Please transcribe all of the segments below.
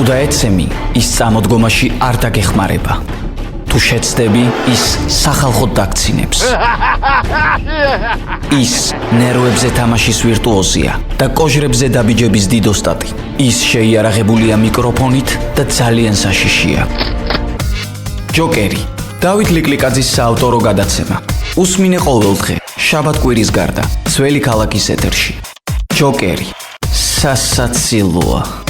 თუ დაეცემი, ის წამოდგომაში არ დაგეხმარება. თუ შეცდები, ის სახალხოდ დაგცინებს. ის ნერვებზე თამაშის ვირტუოზია და კოჟრებზე დაბიჯების დიდოსტატი. ის შეიარაღებულია მიკროფონით და ძალიან საშიშია. ჯოკერი, დავით ლიკლიკაძის საავტორო გადაცემა. უსმინე ყოველდღე, შაბათ-კვირის გარდა, ძველი ქალაქის ეთერში. ჯოკერი, სასაცილოა.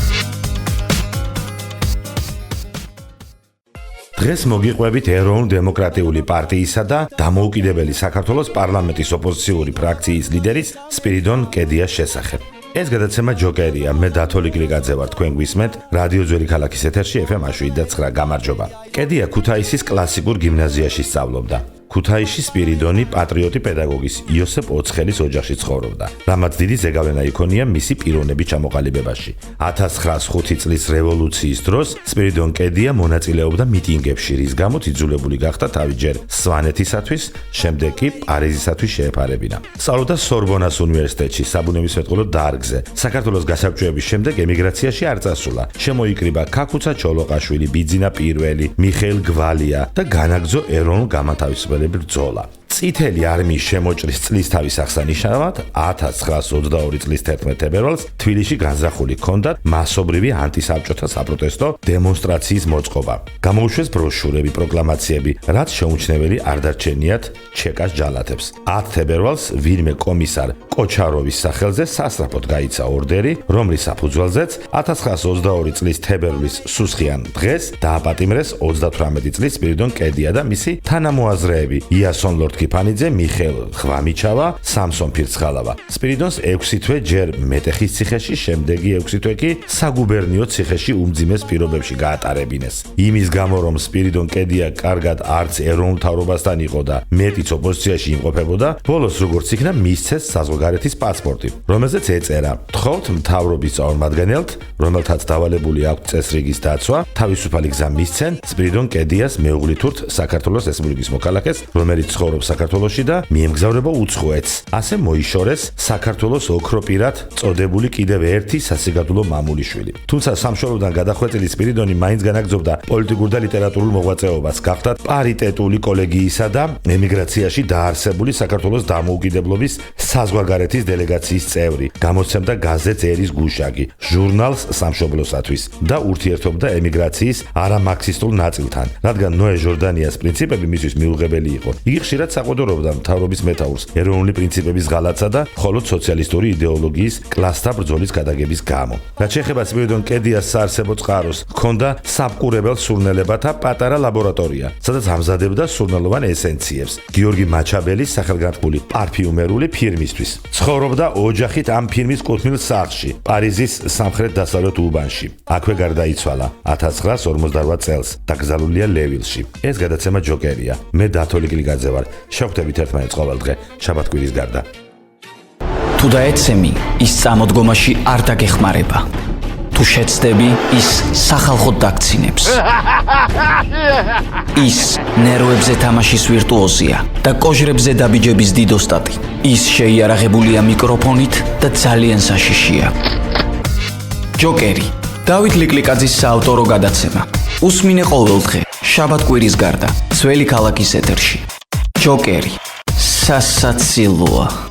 დღეს მოგიყვებით ეროვნულ-დემოკრატიული პარტიისა და დამოუკიდებელი საქართველოს პარლამენტის ოპოზიციური ფრაქციის ლიდერის სპირიდონ კედიას შესახებ. ეს გადაცემა ჯოკერია, მე დათო ლიკლიკაძე ვარ, თქვენ გვისმენთ რადიო ძველი ქალაქის ეთერში FM 7.9. გამარჯობა. კედია ქუთაისის კლასიკურ გიმნაზიაში სწავლობდა. ქუთაისში სპირიდონი პატრიოტი პედაგოგის იოსებ ოცხელის ოჯახში ცხოვრობდა. რამაც დიდი ზეგავლენა იქონია მისი პიროვნების ჩამოყალიბებაში. 1905 წლის რევოლუციის დროს სპირიდონ კედია მონაწილეობდა მიტინგებში, რის გამოც იძულებული გახდა თავი ჯერ სვანეთისათვის, შემდეგ კი პარიზისათვის შეეფარებინა. სწავლობდა სორბონას უნივერსიტეტში, საბუნებისმეტყველო დარგზე. საქართველოს გასაბჭოების შემდეგ ემიგრაციაში არ წასულა. შემოიკრიბა ქაქუცა ჩოლოყაშვილი, ბიძინა პირველი, მიხეილ გვალია და განაგრძო ეროვნულ-გამათავისუფლებელი ბრძოლა. წითელი არმიის შემოჭრის წლისთავის აღსანიშნავად 1922 წლის 11 თებერვალს თბილისში განზრახული ჰქონდათ მასობრივი ანტისაბჭოთა საპროტესტო დემონსტრაციის მოწყობა. გამოუშვეს ბროშურები, პროკლამაციები, რაც შეუმჩნეველი არ დარჩენიათ ჩეკას ჯალათებს. 10 თებერვალს ვინმე კომისარ კოჩაროვის სახელზე სასწრაფოდ გაიცა ორდერი, რომლის საფუძველზეც 1922 წლის თებერვლის სუსხიან დღეს დააპატიმრეს 38 წლის სპირიდონ კედია და მისი თანამოაზრეები იასონ ლორდ-კიფანიძე, მიხეილ ღვამიჩავა, სამსონ ფირცხალავა. სპირიდონს 6 თვე ჯერ მეტეხის ციხეში, შემდეგი 6 თვე კი საგუბერნიო ციხეში უმძიმეს პირობებში გაატარებინეს. იმის გამო, რომ სპირიდონ კედია კარგად არც ეროვნულ მთავრობასთან იყო და მეტიც ოპოზიციაში იმყოფებოდა, ბოლოს როგორც იქნა მისცეს საზღვარგარეთის პასპორტი, რომელზეც ეწერა: "თხოვთ მთავრობის წარმომადგენელთ, რომელთაც დავალებული აქვთ წესრიგის დაცვა, თავისუფალი გზა მისცენ სპირიდონ კედიას მეუღლითურთ საქართველოს რესპუბლიკის მოქალაქეს, რომელიც ცხოვრობს საქართველოში და მიემგზავრება უცხოეთს. ასე მოიშორეს საქართველოს ოქროპირად წოდებული კიდევ ერთი სასიგადულო მამულიშვილი." თუმცა სამშობლოდან გადახვეწილი სპირიდონი მაინც განაგრძობდა პოლიტიკურ და ლიტერატურულ მოღვაწეობას, გახდა პარიტეტული კოლეგიისა და ემიგრაციაში დაარსებული საქართველოს დამოუკიდებლობის საზღვარგარეთის დელეგაციის წევრი. გამოცემდა გაზეთს ერის გუშაგი, ჟურნალს სამშობლოსათვის და ურთიერთობდა ემიგრაციის არამარქსისტულ ნაწილთან, რადგან ნოე ჟორდანიას პრინციპები მისთვის მიუღებელი იყო. იგი ხშირად საყდრობდა მთავრობის მეთაურს ეროვნული პრინციპების ღალატსა და მხოლოდ სოციალისტური იდეოლოგიის კლასთა ბრძოლის გადაგების გამო. რაც შეეხება სპირიდონ კედიას საარსებო წყაროს, ჰქონდა საბკურებელ სურნელებათა პატარა ლაბორატორია, სადაც ამზადებდა სურნელოვან ესენციებს გიორგი მაჩაბელის სახელგანთქმული პარფიუმერული ფირმისთვის. ცხოვრობდა ოჯახით ამ ფირმის კუთვნილ სახლში, პარიზის სამხრეთ-დასავლეთ უბანში. აქვე გარდაიცვალა 1958 წელს, დაკრძალულია ლევილში. ეს გადაცემა ჯოკერია. მე დათო ლიკლიკაძე ვარ. შევხვდებით ერთმანეთს ყოველდღე, შაბათ-კვირის გარდა. თუ დაეცემი, ის წამოდგომაში არ დაგეხმარება. თუ შეცდები, ის სახალხოდ დაგცინებს. ის ნერვებზე თამაშის ვირტუოზია და კოჟრებზე დაბიჯების დიდოსტატი. ის შეიარაღებულია მიკროფონით და ძალიან საშიშია. ჯოკერი, დავით ლიკლიკაძის საავტორო გადაცემა. უსმინე ყოველდღე, შაბათ-კვირის გარდა, ძველი ქალაქის ეთერში. ჯოკერი, სასაცილოა.